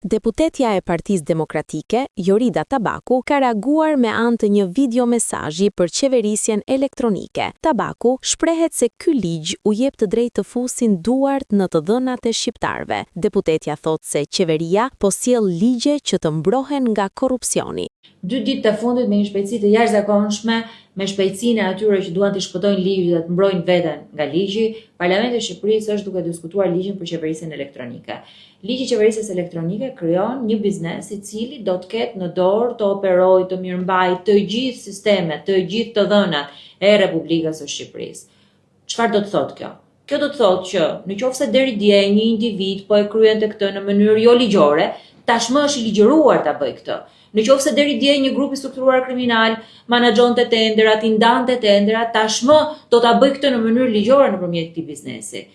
Deputetja e Partisë Demokratike, Jorida Tabaku, ka reaguar me anë të një video mesazhi për qeverisjen elektronike. Tabaku shprehet se ky ligj u jep të drejtë të fusin duart në të dhënat e shqiptarëve. Deputetja thotë se qeveria po sjell ligje që të mbrohen nga korrupsioni. 2 ditë të fundit me një shpejtësi të jashtëzakonshme, me shpejtësinë e atyre që duan të shpëtojnë ligjin dhe të mbrojnë veten nga ligji, Parlamenti i Shqipërisë është duke diskutuar ligjin për qeverisjen elektronike. Ligji i qeverisjes elektronike krijon një biznes i cili do të ketë në dorë të operojë, të mirëmbajë të gjithë sistemet, të gjithë të dhënat e Republikës së Shqipërisë. Çfarë do të thotë kjo? Kjo do të thotë që nëse deri dje një individ po e kryente këtë në mënyrë jo ligjore, tashmë është i ligjëruar ta bëjë këtë. Nëse deri dje një grup i strukturuar kriminal menaxhonte tenderat, i ndante tenderat, tashmë do ta bëjë këtë në mënyrë ligjore nëpërmjet këtij biznesi.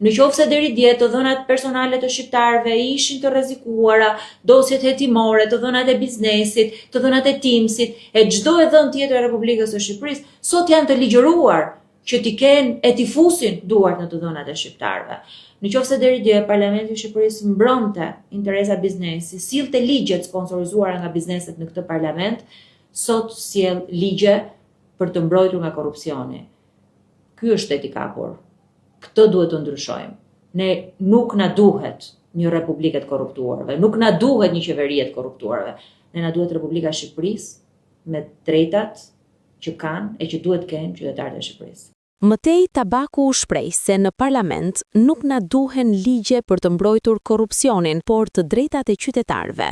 Nëse deri dje të dhënat personale të shqiptarëve ishin të rrezikuara, dosjet hetimore, të dhënat e biznesit, të dhënat e Teamsit, e çdo e dhënë tjetër e Republikës së Shqipërisë, sot janë të ligjëruar që t'i kenë e t'i fusin duart në të dhënat e shqiptarëve. Nëse deri dje Parlamenti i Shqipërisë mbronte interesa biznesi, sillte ligjet sponsorizuara nga bizneset në këtë parlament, sot sjell ligje për të mbrojtur nga korrupsioni. Ky është shteti i kapur. Këtë duhet të ndryshojmë. Ne nuk na duhet një republikë të korruptuarve, nuk na duhet një qeveri të korruptuarve. Ne na duhet Republika e Shqipërisë me drejtat që kanë e që duhet kenë qytetarët e Shqipërisë. Mëtej Tabaku u shpreh se në parlament nuk na duhen ligje për të mbrojtur korrupsionin, por të drejtat e qytetarëve.